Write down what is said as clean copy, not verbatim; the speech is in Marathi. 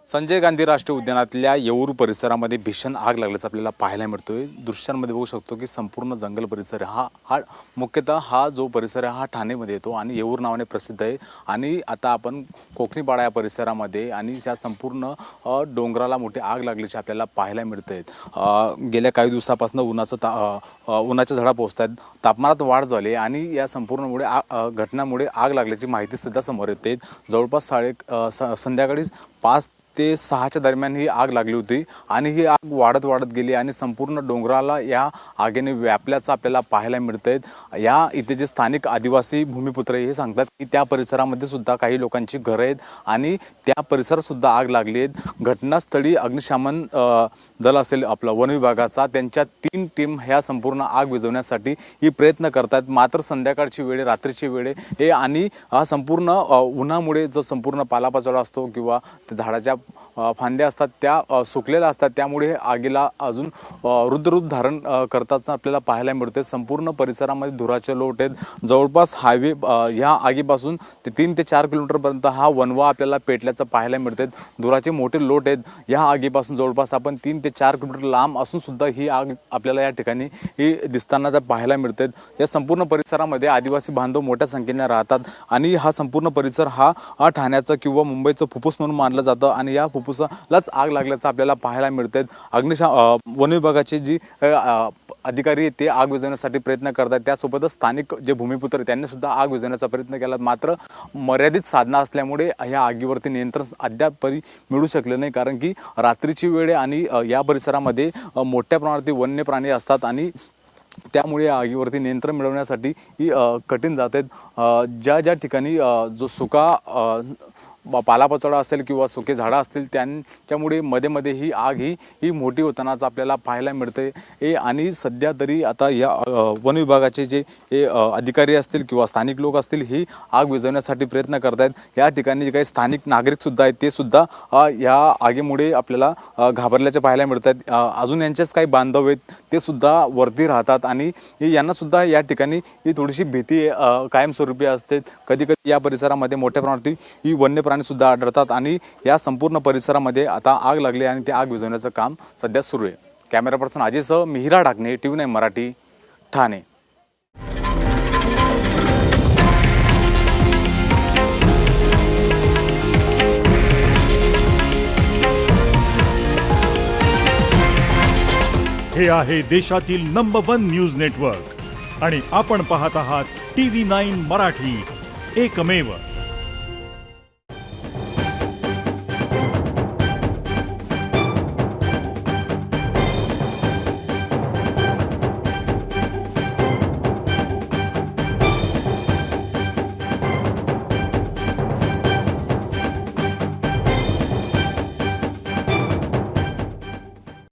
संजय गांधी राष्ट्रीय उद्यानातल्या येऊर परिसरामध्ये भीषण आग लागल्याचं आपल्याला पाहायला मिळतोय। दृश्यांमध्ये बघू शकतो की संपूर्ण जंगल परिसर हा मुख्यतः हा जो परिसर आहे हा ठाणेमध्ये येतो आणि येऊर नावाने प्रसिद्ध आहे। आणि आता आपण कोकणीपाडा या परिसरामध्ये आणि या संपूर्ण डोंगराला मोठी आग लागल्याची आपल्याला पाहायला मिळते। गेल्या काही दिवसापासून उन्हाच्या झळा पोहोचतात, तापमानात वाढ झाली आणि या संपूर्ण घटनामुळे आग लागल्याची माहिती सुद्धा समोर येते। जवळपास संध्याकाळी 5 ते 6च्या दरम्यान ही आग लागली होती आणि ही आग वाढत गेली आणि संपूर्ण डोंगराला या आगीने व्यापल्याचं आपल्याला पाहायला मिळतंय। या इथे जे स्थानिक आदिवासी भूमिपुत्र हे सांगतात की त्या परिसरामध्ये सुद्धा काही लोकांची घरं आहेत आणि त्या परिसरात सुद्धा आग लागली आहे। घटनास्थळी अग्निशमन दल असेल आपला वन विभागाचा, त्यांच्या 3 टीम ह्या संपूर्ण आग विझवण्यासाठी ही प्रयत्न करतात। मात्र संध्याकाळची वेळ, रात्रीची वेळ हे आणि हा संपूर्ण उन्हामुळे जो संपूर्ण पालापाचोळा असतो किंवा झाडाच्या फांद्या असतात त्या सुकलेल्या असतात, त्यामुळे आगीला अजून रुद्ररूप धारण करताना आपल्याला पाहायला मिळते। संपूर्ण परिसरामध्ये धुराचे लोट आहेत। जवळपास हायवे ह्या आगीपासून ते 3 ते 4 किलोमीटरपर्यंत हा वनवा आपल्याला पेटल्याचं पाहायला मिळते। धुराचे मोठे लोट आहेत। या आगीपासून जवळपास आपण 3 ते 4 किलोमीटर लांब असून सुद्धा ही आग आपल्याला या ठिकाणी ही दिसताना पाहायला मिळते। या संपूर्ण परिसरामध्ये आदिवासी बांधव मोठ्या संख्येने राहतात आणि हा संपूर्ण परिसर हा ठाण्याचं किंवा मुंबईचं फुफ्फुस म्हणून मानलं जातं आणि या फुफ्फुसालाच आग लागल्याचं आपल्याला पाहायला मिळते। वन विभागाचे जी अधिकारी ते आग विझवण्यासाठी प्रयत्न करतात, त्यासोबतच स्थानिक जे भूमिपुत्र त्यांनी सुद्धा आग विझवण्याचा प्रयत्न केला। मात्र मर्यादित साधनं असल्यामुळे या आगीवरती नियंत्रण अद्याप मिळू शकले नाही, कारण की रात्रीची वेळ आणि या परिसरामध्ये मोठ्या प्रमाणात वन्य प्राणी असतात आणि त्यामुळे या आगीवरती नियंत्रण मिळवण्यासाठी ही कठीण जात आहेत। ज्या ठिकाणी जो सुका पालापाचोळा असेल किंवा सुके झाडं असतील त्यांच्यामुळे मध्ये ही आग ही मोठी होतानाच आपल्याला पाहायला मिळते। आणि सध्या तरी आता या वन विभागाचे जे अधिकारी असतील किंवा स्थानिक लोक असतील ही आग विझवण्यासाठी प्रयत्न करत आहेत। या ठिकाणी जे काही स्थानिक नागरिक सुद्धा आहेत ते सुद्धा या आगीमुळे आपल्याला घाबरल्याचे पाहायला मिळतात। अजून यांचेच काही बांधव आहेत ते सुद्धा वरती राहतात आणि यांना सुद्धा या ठिकाणी ही थोडीशी भीती कायमस्वरूपी असते। कधी या परिसरामध्ये मोठ्या प्रमाणात ही वन्य प्राणी सुद्धा आढळतात आणि या संपूर्ण परिसरामध्ये आता आग लागली आणि ते आग विझवण्याचं काम सध्या सुरू आहे। Camera person अजयसह Mihira Dhakane, TV9 Marathi, Thane. हे आहे देशातील नंबर 1 न्यूज नेटवर्क आणि आपण पाहत आहात TV9 मराठी, एकमेव।